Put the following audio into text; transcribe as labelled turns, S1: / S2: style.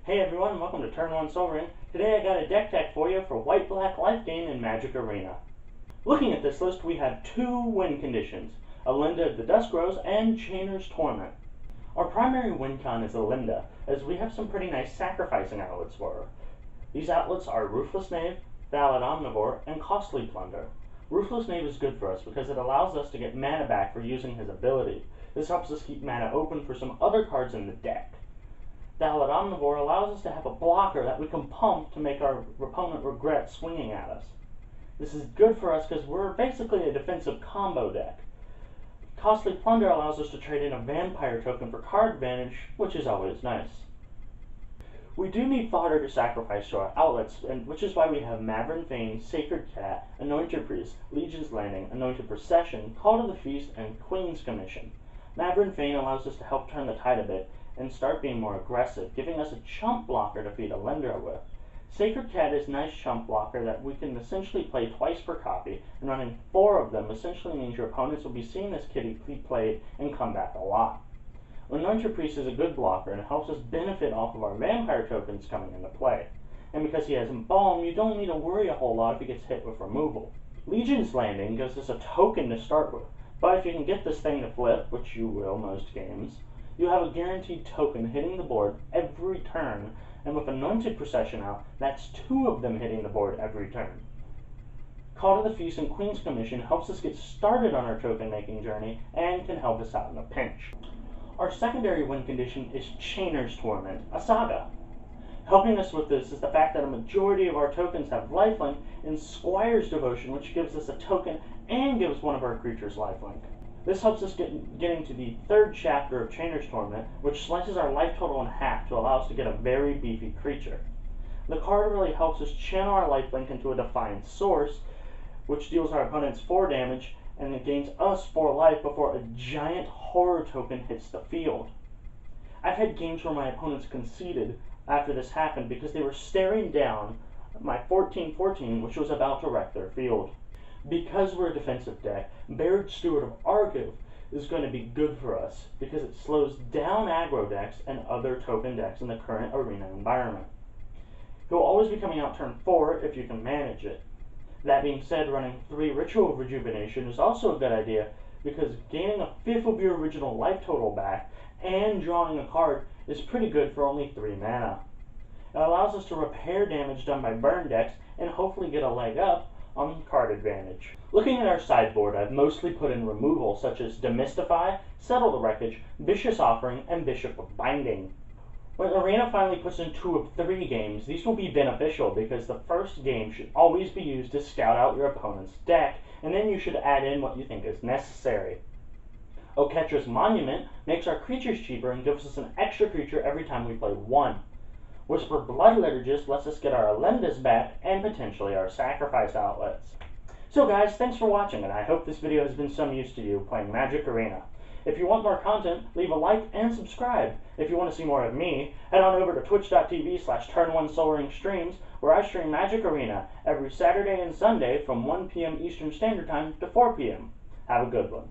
S1: Hey everyone, welcome to Turn 1 Soul Ring. Today I got a deck tech for you for White-Black Lifegain and Magic Arena. Looking at this list, we have two win conditions, Elenda the Dusk and Chainer's Torment. Our primary win con is Elenda, as we have some pretty nice sacrificing outlets for her. These outlets are Ruthless Knave, Valid Omnivore, and Costly Plunder. Ruthless Knave is good for us because it allows us to get mana back for using his ability. This helps us keep mana open for some other cards in the deck. Valid Omnivore allows us to have a blocker that we can pump to make our opponent regret swinging at us. This is good for us because we're basically a defensive combo deck. Costly Plunder allows us to trade in a vampire token for card advantage, which is always nice. We do need fodder to sacrifice to our outlets, which is why we have Maverick Vein, Sacred Cat, Anointed Priest, Legion's Landing, Anointed Procession, Call to the Feast, and Queen's Commission. Maverick Vein allows us to help turn the tide a bit and start being more aggressive, giving us a chump blocker to feed Elenda with. Sacred Cat is a nice chump blocker that we can essentially play twice per copy, and running 4 of them essentially means your opponents will be seeing this kitty be played and come back a lot. Anointed Priest is a good blocker and helps us benefit off of our vampire tokens coming into play. And because he has Embalm, you don't need to worry a whole lot if he gets hit with removal. Legion's Landing gives us a token to start with, but if you can get this thing to flip, which you will most games, you have a guaranteed token hitting the board every turn, and with Anointed Procession out, that's 2 of them hitting the board every turn. Call to the Feast and Queen's Commission helps us get started on our token making journey and can help us out in a pinch. Our secondary win condition is Chainer's Torment, a saga. Helping us with this is the fact that a majority of our tokens have lifelink and Squire's Devotion, which gives us a token and gives one of our creatures lifelink. This helps us get into the 3rd chapter of Chainer's Torment, which slices our life total in half to allow us to get a very beefy creature. The card really helps us channel our lifelink into a Defiant Source, which deals our opponents 4 damage, and it gains us 4 life before a giant horror token hits the field. I've had games where my opponents conceded after this happened because they were staring down my 14/14, which was about to wreck their field. Because we're a defensive deck, Buried Steward of Argive is going to be good for us because it slows down aggro decks and other token decks in the current arena environment. He'll always be coming out turn 4 if you can manage it. That being said, running 3 Ritual of Rejuvenation is also a good idea because gaining a 5th of your original life total back and drawing a card is pretty good for only 3 mana. It allows us to repair damage done by burn decks and hopefully get a leg up on card advantage. Looking at our sideboard, I've mostly put in removal such as Demystify, Settle the Wreckage, Vicious Offering, and Bishop of Binding. When Arena finally puts in 2 of 3 games, these will be beneficial because the first game should always be used to scout out your opponent's deck, and then you should add in what you think is necessary. Oketra's Monument makes our creatures cheaper and gives us an extra creature every time we play 1. Whisper Blood Liturgist lets us get our Elendas back and potentially our sacrifice outlets. So guys, thanks for watching, and I hope this video has been some use to you playing Magic Arena. If you want more content, leave a like and subscribe. If you want to see more of me, head on over to twitch.tv/Turn1SoulRing streams, where I stream Magic Arena every Saturday and Sunday from 1 p.m. Eastern Standard Time to 4 p.m. Have a good one.